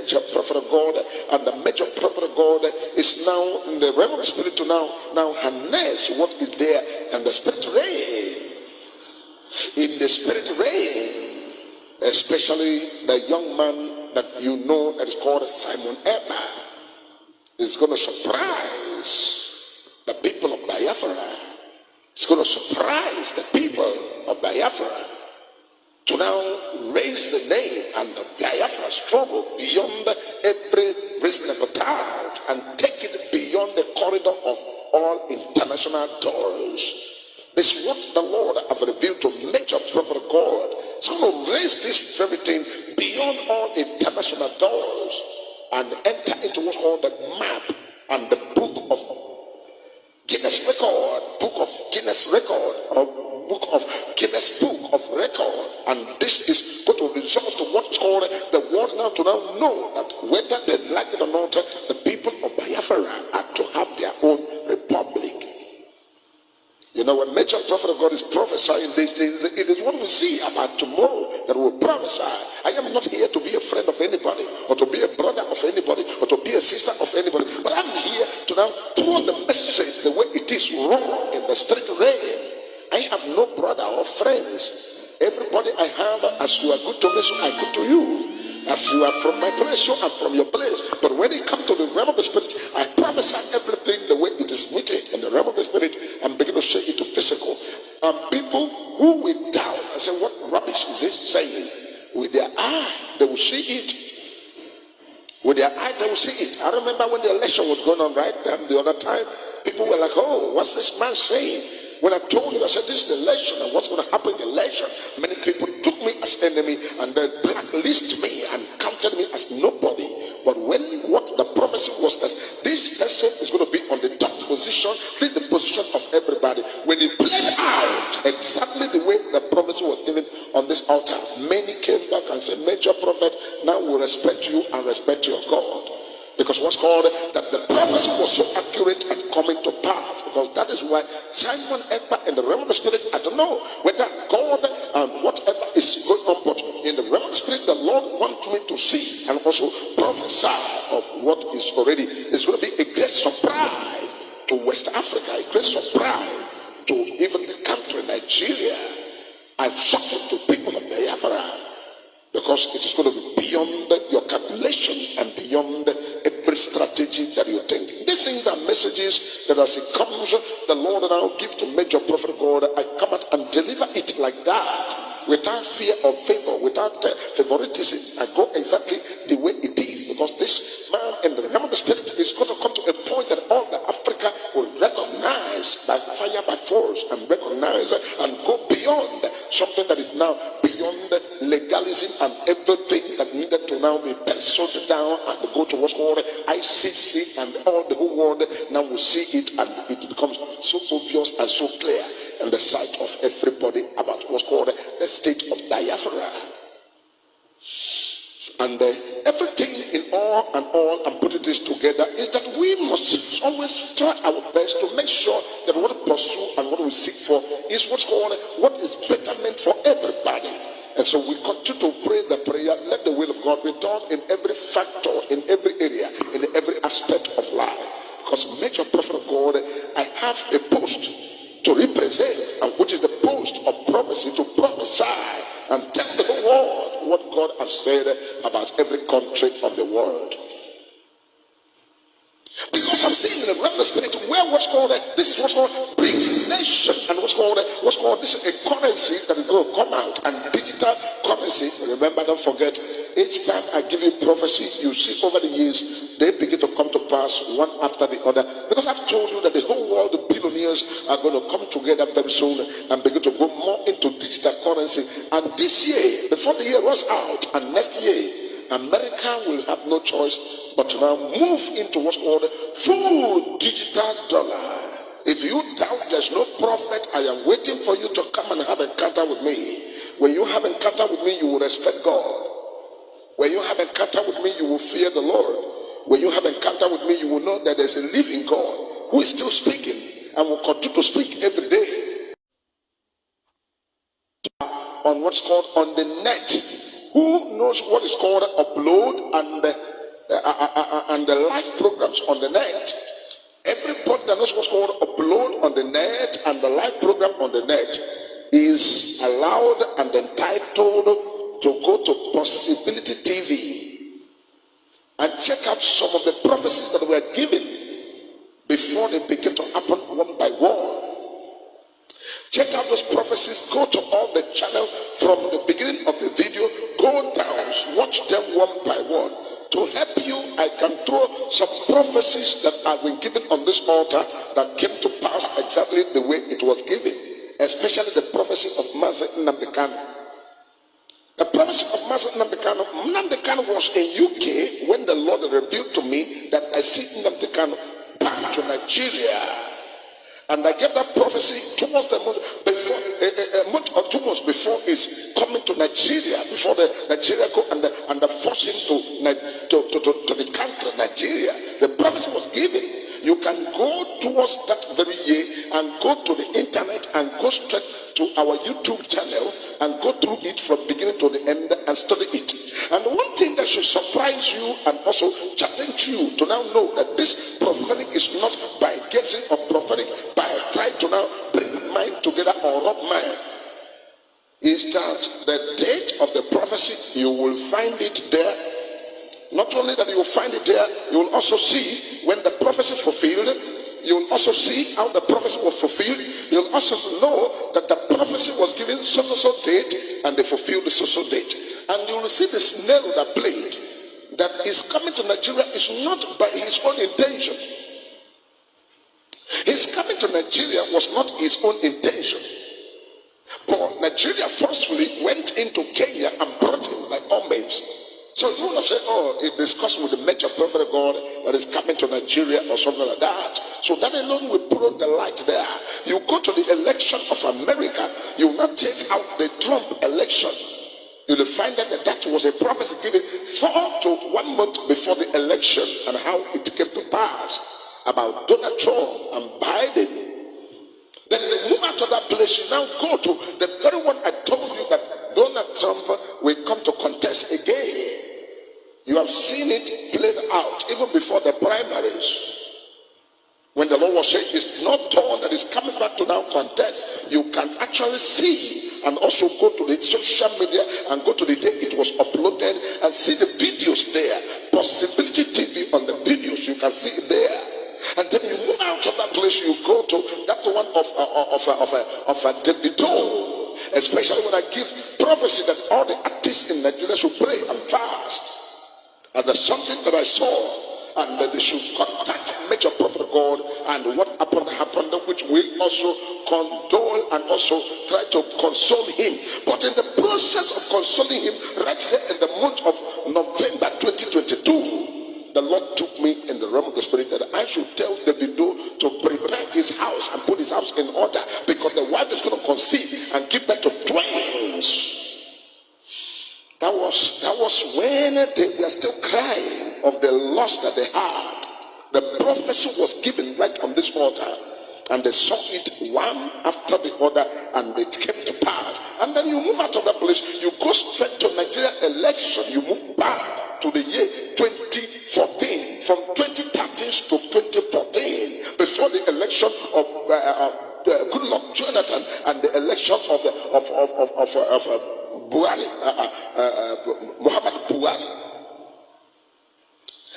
major prophet of God, and the major prophet of God is now in the realm of the spirit to now harness what is there, and the spirit reign. In the spirit reign, especially the young man that you know that is called Simon Ekpa is going to surprise the people of Biafra. It's going to surprise the people of Biafra to now raise the name and the Biafra struggle beyond every reasonable doubt and take it beyond the corridor of all international doors. This is what the Lord have revealed to major prophet of God. It's going to raise this very thing beyond all international doors and enter into what's called the map and the book of Guinness record, book of Guinness record, or book of Guinness book of record. And this is going to result to what's called the world now to now know that whether they like it or not, the people of Biafra are to have their own republic. You know, when major prophet of God is prophesying these things, it is what we see about tomorrow that will prophesy. I am not here to be a friend of anybody, or to be a brother of anybody, or to be a sister of anybody, but I'm here to now throw the message the way it is wrong in the spirit realm. I have no brother or friends. Everybody I have, as you are good to me, so I good to you. As you are from my place, so I'm from your place. But when it comes to the realm of the spirit, I prophesy everything the way it is written in the realm of the spirit and begin to say it to physical. And people who will doubt and say, what rubbish is this saying? With their eye, they will see it. With their eye, they will see it. I remember when the election was going on right the other time, people were like, oh, what's this man saying? When I told you, I said, this is the election and what's going to happen in the election. Many people took me as enemy and then blacklisted me and counted me as nobody. But when what the prophecy was that this person is going to be on the top position, this is the position of everybody. When it played out exactly the way the prophecy was given on this altar, many came back and said, major prophet, now we respect you and respect your God. Because what's called that the prophecy was so accurate and coming to pass. Because that is why Simon Ekpa in the realm of the spirit, I don't know whether God and whatever is going on, but in the realm of the spirit, the Lord wants me to see and also prophesy of what is already. It's going to be a great surprise to West Africa, a great surprise to even the country Nigeria, and shocking to people of Biafra. Because it is going to be beyond your calculation and beyond every strategy that you think. These things are messages that as it comes, the Lord now give to major prophet God. I come out and deliver it like that, without fear or favor, without favoritism. I go exactly the way it is. Because this man in the realm of the spirit is going to come to a point that all the Africa will recognize by fire, by force, and recognize and go beyond something that is now beyond legalism and everything that needed to now be penciled down and go to what's called ICC, and all the whole world now will see it, and it becomes so obvious and so clear in the sight of everybody about what's called the state of Biafra. And everything in all and putting this together is that we must always try our best to make sure that what we pursue and what we seek for is what's called what is betterment for everybody. And so we continue to pray the prayer, let the will of God be done in every factor, in every area, in every aspect of life. Because major prophet of God, I have a post to represent, and which is the post of prophecy, to prophesy and tell the whole world what God has said about every country of the world. Because I'm seeing in the realm of the spirit where what's called this is what's called brings nation, and what's called this is a currency that is going to come out, and digital currency. Remember, don't forget, each time I give you prophecies, you see over the years they begin to come to pass one after the other. Because I've told you that the whole world, the billionaires, are going to come together very soon and begin to go more into digital currency. And this year, before the year runs out, and next year, America will have no choice but to now move into what's called full digital dollar. If you doubt there's no prophet, I am waiting for you to come and have an encounter with me. When you have an encounter with me, you will respect God. When you have an encounter with me, you will fear the Lord. When you have an encounter with me, you will know that there's a living God who is still speaking and will continue to speak every day on what's called on the net. Who knows what is called upload and and the live programs on the net. Everybody that knows what's called upload on the net and the live program on the net is allowed and entitled to go to Possibility TV and check out some of the prophecies that were given before they begin to happen one by one. Check out those prophecies. Go to all the channel from the beginning of the video. Go down, watch them one by one. To help you, I can throw some prophecies that have been given on this altar that came to pass exactly the way it was given. Especially the prophecy of Mazi Nnamdi Kanu. The prophecy of Mazi Nnamdi Kanu. Nnamdi Kanu was in UK when the Lord revealed to me that I see Nnamdi Kanu back to Nigeria. And I gave that prophecy towards the month before, a month or 2 months before he's coming to Nigeria, before the Nigeria go and the force him to the country, Nigeria. The prophecy was given. You can go towards that very year and go to the internet and go straight to our YouTube channel and go through it from beginning to the end and study it. And one thing that should surprise you and also challenge you to now know that this prophetic is not by guessing or prophetic by trying to now bring mind together or rub mind, is that the date of the prophecy, you will find it there. Not only that you will find it there, you will also see when the prophecy fulfilled. You will also see how the prophecy was fulfilled. You will also know that the prophecy was given so date and they fulfilled the so date. And you will see the scenario that played. That his coming to Nigeria is not by his own intention. His coming to Nigeria was not his own intention. But Nigeria forcefully went into Kenya and brought him by all means. So you want to say, oh, it discussed with the major prophet of God that is coming to Nigeria or something like that. So that alone will put on the light there. You go to the election of America, you will not take out the Trump election. You will find that that was a prophecy given 4 to 1 month before the election and how it came to pass about Donald Trump and Biden. Then they move out of that place. You now go to the very one I told you that Donald Trump will come to contest again. You have seen it played out even before the primaries. When the Lord was saying it's not Dawn that is coming back to now contest, you can actually see and also go to the social media and go to the day it was uploaded and see the videos there. Possibility TV on the videos, you can see it there. And then you move out of that place, you go to that one of a Davido, especially when I give prophecy that all the artists in Nigeria should pray and fast. And there's something that I saw, and that they should contact major prophet of God, and what happened, which will also condole and also try to console him. But in the process of consoling him, right here in the month of November 2022, the Lord took me in the realm of the spirit that I should tell Davido to prepare his house and put his house in order, because the wife is going to conceive and give birth to twins. That was when they were still crying of the loss that they had. The prophecy was given right on this altar, and they saw it one after the other, and it came to pass. And then you move out of that place, you go straight to Nigeria election, you move back to the year 2014, from 2013 to 2014, before the election of Goodluck Jonathan and the election of Buhari, Muhammad Buhari.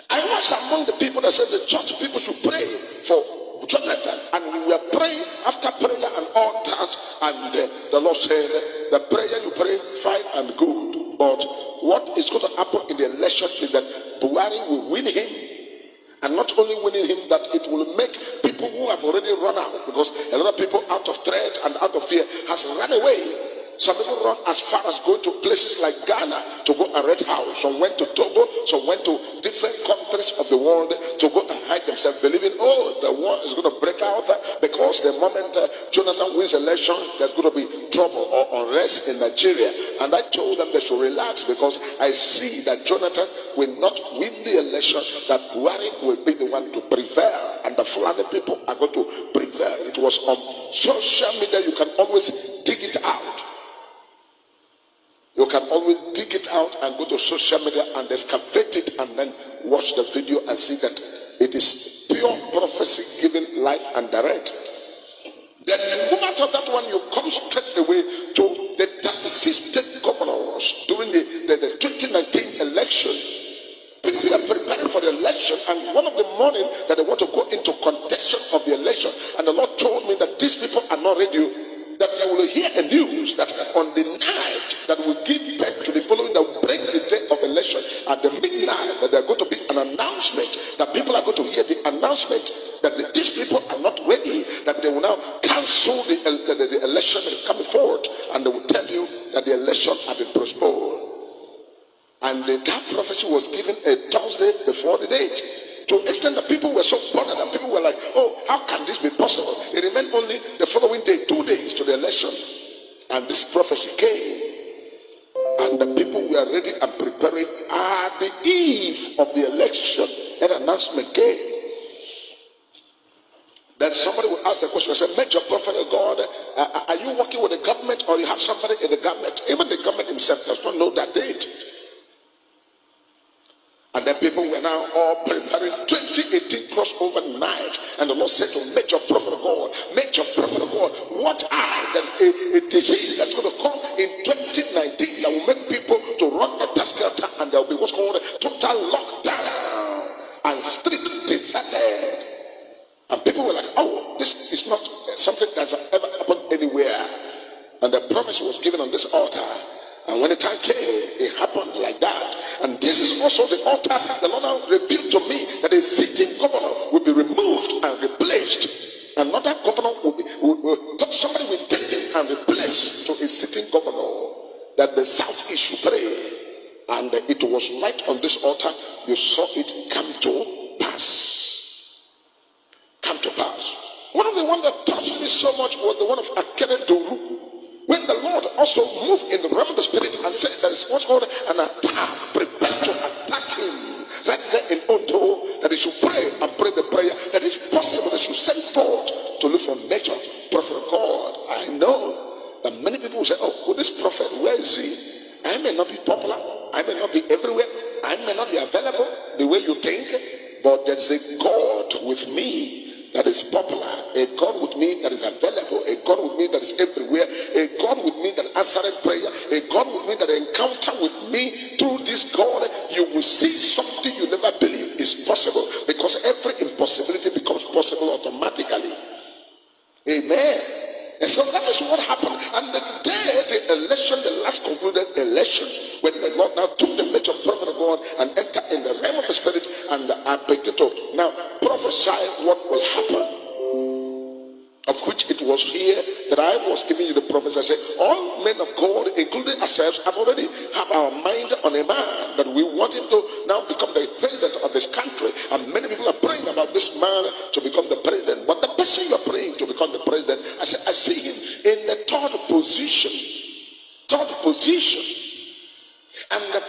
I was among the people that said the church people should pray for Jonathan, and we were praying after prayer and all that, and the Lord said, the prayer you pray, fine and good, but what is going to happen in the election is that Buhari will win him, and not only winning him, that it will make people who have already run out, because a lot of people out of threat and out of fear has run away. Some people run as far as going to places like Ghana to go and rent house. Some went to Togo, some went to different countries of the world to go and hide themselves, believing, oh, the war is going to break out because the moment Jonathan wins election, there's going to be trouble or unrest in Nigeria. And I told them they should relax, because I see that Jonathan will not win the election, that Buhari will be the one to prevail, and the Fulani people are going to prevail. It was on social media, you can always dig it out. You can always dig it out and go to social media and excavate it and then watch the video and see that it is pure prophecy given life and direct. Then you move out of that one, you come straight away to the 36 state governors during the 2019 election. People are preparing for the election, and one of the morning that they want to go into contention of the election, and the Lord told me that these people are not ready. That you will hear a news that on the night that will give birth to the following, that will break the day of election, at the midnight, that there are going to be an announcement, that people are going to hear the announcement that these people are not ready, that they will now cancel the election coming forward, and they will tell you that the election has been postponed. And that prophecy was given a Thursday before the date. To the extent that people were so bothered and people were like, oh, how can this be possible? It remained only the following day, 2 days to the election. And this prophecy came. And the people were ready and preparing at the eve of the election. An announcement came. Then somebody will ask a question and say, Major Prophet of God, are you working with the government or you have somebody in the government? Even the government himself does not know that date. And then people were now all preparing 2018 crossover night. And the Lord said to Major Prophet of God, Major Prophet of God, what are there's a disease that's going to come in 2019 that will make people to run a task and there will be what's called a total lockdown and street deserted. And people were like, oh, this is not something that's ever happened anywhere. And the promise was given on this altar. And when the time came, it happened like that. And this is also the altar the Lord now revealed to me that a sitting governor will be removed and replaced. Another governor somebody will take him and replace to a sitting governor. That the Southeast should pray. And it was right on this altar. You saw it come to pass. Come to pass. One of the ones that touched me so much was the one of Akeredolu. When the Lord also moved in the realm of the spirit and said there is what's called an attack, prepare to attack him right there in Ondo, that he should pray and pray the prayer that is possible, that should send forth to look for Major Prophet of God. I know that many people will say, oh, who this prophet, where is he? I may not be popular, I may not be everywhere, I may not be available the way you think, but there is a God with me that is popular, a God with me that is available, a God with me that is everywhere, a God with me that answered prayer, a God with me that encounter with me. Through this God, you will see something you never believe is possible, because every impossibility becomes possible automatically. Amen. And so that is what happened. And the day the election, the last concluded election, when the Lord now took the Major Prophet of God and entered in the realm of the spirit, and I began to now prophesy what will happen. Of which it was here that I was giving you the prophecy. I said, all men of God, including ourselves, have already have our mind on a man that we want him to now become the president of this country. And many people are praying about this man to become the president. But the person you are praying to become the president, I said, I see him in the third position. Third position. And the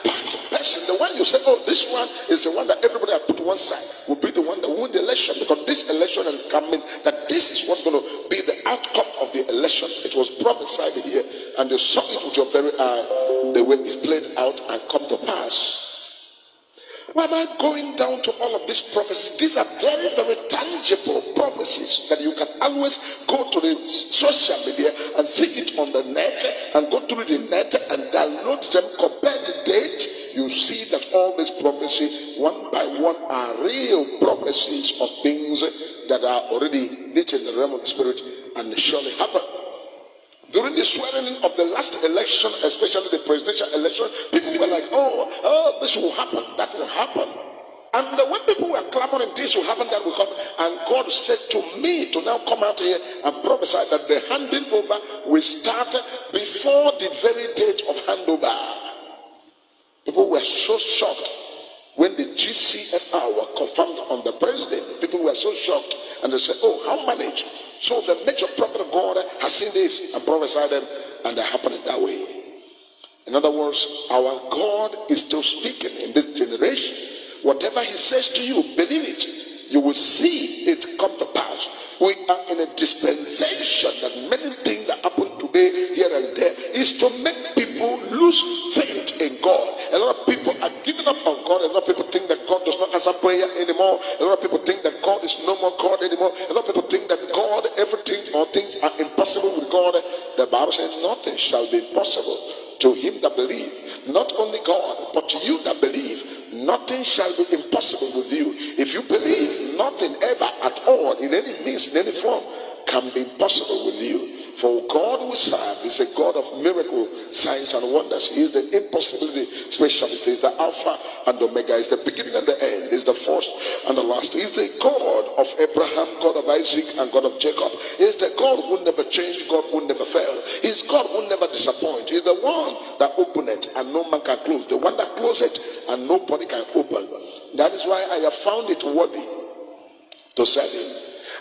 person, the one you say, oh, this one is the one that everybody has put to one side, will be the one that will win the election, because this election is coming, that this is what's going to be the outcome of the election. It was prophesied here, and you saw it with your very eye, the way it played out and come to pass. Why am I going down to all of these prophecies? These are very, very tangible prophecies that you can always go to the social media and see it on the net and go through the net and download them, compare the dates. You see that all these prophecies, one by one, are real prophecies of things that are already lit in the realm of the spirit and surely happen. During the swearing in of the last election, especially the presidential election, people were like, oh, this will happen, that will happen. And when people were clamoring, this will happen, that will happen, and God said to me to now come out here and prophesy that the handing over will start before the very date of handover. People were so shocked when the GCFR were confirmed on the president. People were so shocked, and they said, oh, how managed? So the Major Prophet of God has seen this and prophesied them, and they're happening that way. In other words, our God is still speaking in this generation. Whatever he says to you, believe it. You will see it come to pass. We are in a dispensation that many things that happen to today, here and there, is to make people lose faith in God. A lot of people are giving up on God. A lot of people think that God does not answer prayer anymore. A lot of people think that God is no more God anymore. A lot of people think that God, everything, all things are impossible with God. The Bible says nothing shall be impossible to him that believe. Not only God, but you that believe. Nothing shall be impossible with you. If you believe, nothing ever at all, in any means, in any form, can be impossible with you. For God we serve is a God of miracle, signs and wonders. He is the impossibility specialist. He is the Alpha and Omega. He is the beginning and the end. He is the first and the last. He is the God of Abraham, God of Isaac, and God of Jacob. He is the God who never changed, God who never failed. He is God who never disappoints. He is the one that opened it and no man can close. The one that closed it and nobody can open. That is why I have found it worthy to serve him.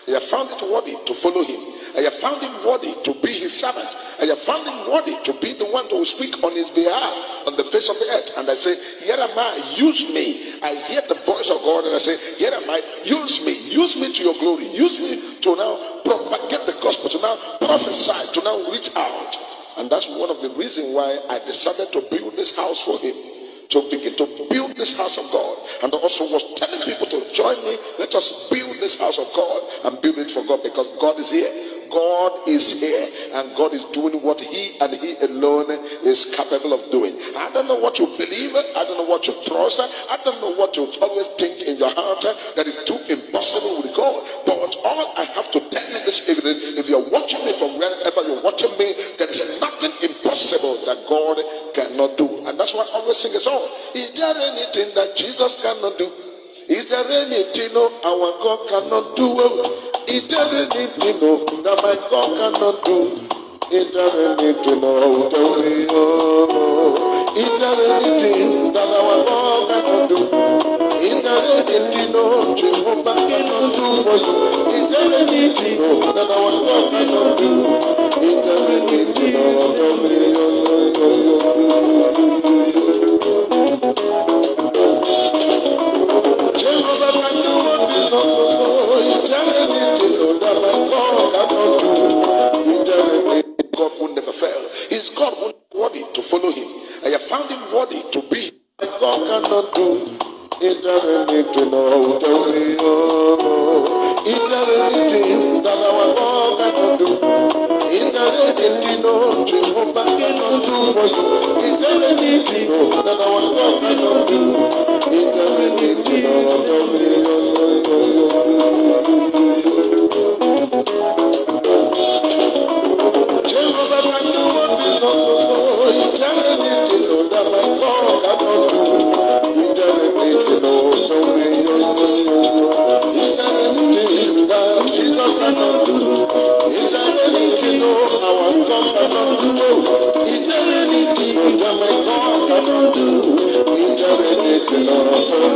I have found it worthy to follow him. I have found him worthy to be his servant. I have found him worthy to be the one to speak on his behalf on the face of the earth. And I say, here am I, use me. I hear the voice of God and I say, here am I, use me to your glory. Use me to now propagate the gospel, to now prophesy, to now reach out. And that's one of the reasons why I decided to build this house for him. To begin to build this house of God. And also was telling people to join me. Let us build this house of God and build it for God, because God is here. God is here, and God is doing what he and he alone is capable of doing. I don't know what you believe, I don't know what you trust, I don't know what you always think in your heart that is too impossible with God. But all I have to tell you this evening, if you're watching me from wherever you're watching me, there is nothing impossible that God cannot do. And that's why I always sing a song. Is there anything that Jesus cannot do? Is there anything our God cannot do? Is there anything that my God cannot do? Is there anything, tell me, is there anything that our God cannot do? Is there anything, Jehovah cannot do for you? Is there anything that our God cannot do? Is there anything, tell Jehovah can do what is also. Is there anything that my God cannot do? Is there anything God will never fail? Is God worthy to follow him? I have found him worthy to be. My God cannot do. Is there anything, tell me, is there anything that our God cannot do? Is there anything, Jehovah cannot do for you? Is there anything that our God cannot do? Is there anything, tell me, Jehovah can do what is also so. Is there anything that my God cannot do? Is there anything, tell me, is there anything that Jesus cannot do? Is there anything our God cannot do? Is there anything that my God cannot do? Is there anything